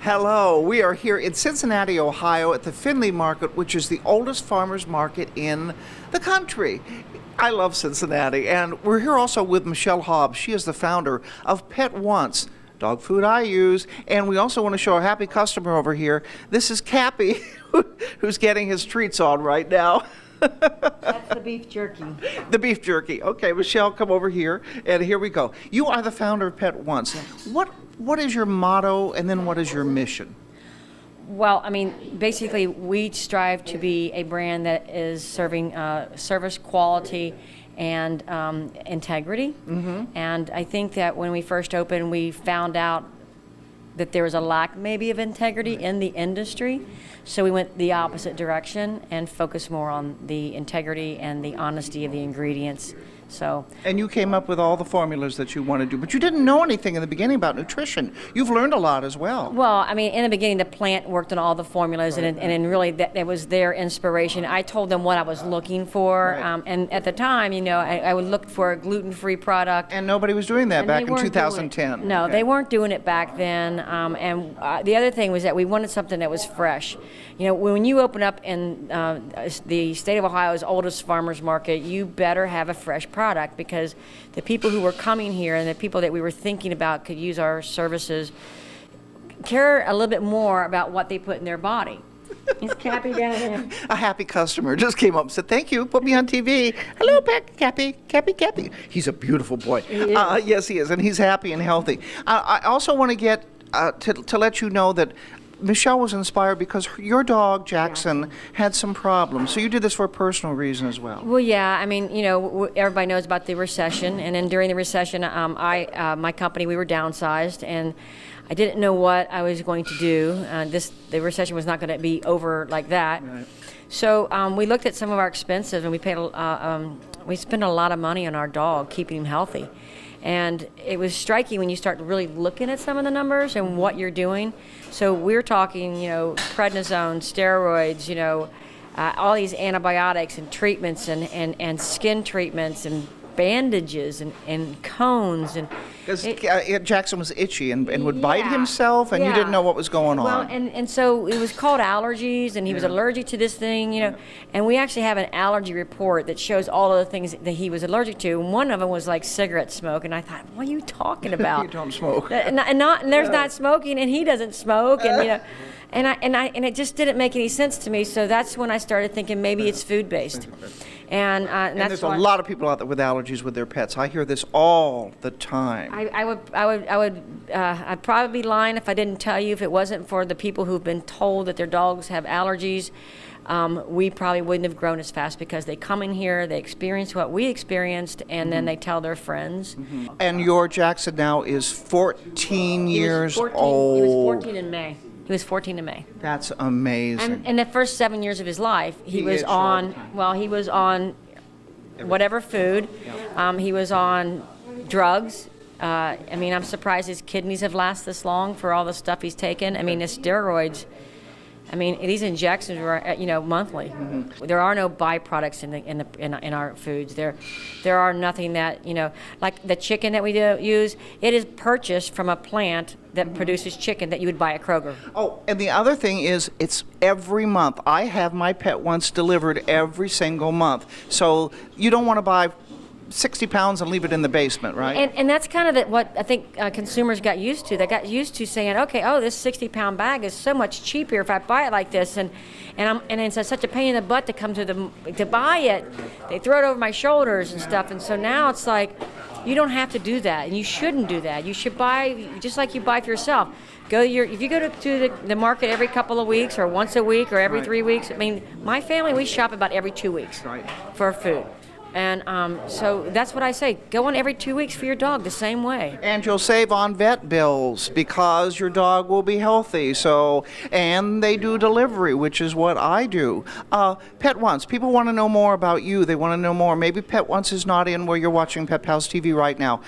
Hello, we are here in Cincinnati, Ohio at the Findlay Market, which is the oldest farmers market in the country. I love Cincinnati, and we're here also with Michelle Hobbs. She is the founder of Pet Once, dog food I use, and we also want to show a happy customer over here. This is Cappy, who's getting his treats on right now. That's the beef jerky. The beef jerky. Okay, Michelle, come over here, and here we go. You are the founder of Pet Once. What is your motto, and then what is your mission? Well, I mean, basically, we strive to be a brand that is serving service quality and integrity. Mm-hmm. And I think that when we first opened, we found out that there was a lack maybe of integrity in the industry. So we went the opposite direction and focused more on the integrity and the honesty of the ingredients. And you came up with all the formulas that you want to do, but you didn't know anything in the beginning about nutrition. You've learned a lot as well. Well, I mean, in the beginning, the plant worked on all the formulas, right, and really that was their inspiration. I told them what I was looking for, right. And at the time, you know, I would look for a gluten-free product. And nobody was doing that back in 2010. No, okay. They weren't doing it back then. The other thing was that we wanted something that was fresh. You know, when you open up in the state of Ohio's oldest farmers market, you better have a fresh product, because the people who were coming here and the people that we were thinking about could use our services care a little bit more about what they put in their body. Is Cappy down there? A happy customer just came up and said, "Thank you, put me on TV. Hello, Cappy, Cappy." He's a beautiful boy. Yes, he is, and he's happy and healthy. I also want to get to let you know that Michelle was inspired because your dog, Jackson, had some problems. So you did this for a personal reason as well. Well, yeah. I mean, you know, everybody knows about the recession. And then during the recession, my company, we were downsized. And I didn't know what I was going to do. The recession was not going to be over like that. Right. So we looked at some of our expenses, and we spent a lot of money on our dog, keeping him healthy. And it was striking when you start really looking at some of the numbers and what you're doing. So we're talking, you know, prednisone, steroids, you know, all these antibiotics and treatments and skin treatments and bandages and cones. Because Jackson was itchy and would bite himself, and you didn't know what was going on. Well, and so it was called allergies, and he was allergic to this thing, you know. And we actually have an allergy report that shows all of the things that he was allergic to. And one of them was like cigarette smoke, and I thought, what are you talking about? You don't smoke. And there's not smoking, and he doesn't smoke, and you know. And it just didn't make any sense to me. So that's when I started thinking maybe it's food based. And that's there's a lot of people out there with allergies with their pets. I hear this all the time. I'd probably be lying if I didn't tell you, if it wasn't for the people who've been told that their dogs have allergies. We probably wouldn't have grown as fast, because they come in here, they experience what we experienced, and then they tell their friends. Mm-hmm. And your Jackson now is 14 years old. He was 14 in May. He was 14 in May. That's amazing. And in the first 7 years of his life, he was on whatever food. Yeah. He was on drugs. I mean, I'm surprised his kidneys have lasted this long for all the stuff he's taken. I mean, the steroids. I mean, these injections were, you know, monthly. Mm-hmm. There are no byproducts in our foods. There are nothing that, you know, like the chicken that we use. It is purchased from a plant that produces chicken that you would buy at Kroger. Oh, and the other thing is, it's every month. I have my Pet Once delivered every single month. So you don't want to buy 60 pounds and leave it in the basement, right? And that's kind of what I think consumers got used to. They got used to saying, okay, this 60-pound bag is so much cheaper if I buy it like this, and it's such a pain in the butt to come to buy it. They throw it over my shoulders and stuff, and so now it's like, you don't have to do that, and you shouldn't do that. You should buy just like you buy for yourself. If you go to the market every couple of weeks, or once a week, or every 3 weeks. I mean, my family, we shop about every 2 weeks for food. And so that's what I say. Go in every 2 weeks for your dog the same way. And you'll save on vet bills because your dog will be healthy. And they do delivery, which is what I do. Pet Once, people want to know more about you. They want to know more. Maybe Pet Once is not in where you're watching Pet Pals TV right now.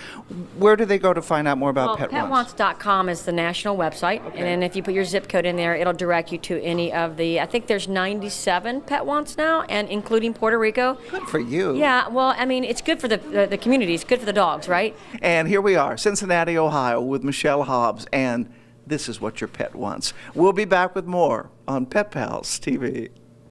Where do they go to find out more about Pet Once? PetOnce.com is the national website. Okay. And then if you put your zip code in there, it'll direct you to any of I think there's 97 Pet Once now, and including Puerto Rico. Good for you. Yeah, well, I mean, it's good for the community. It's good for the dogs, right? And here we are, Cincinnati, Ohio, with Michelle Hobbs, and this is what your pet wants. We'll be back with more on Pet Pals TV.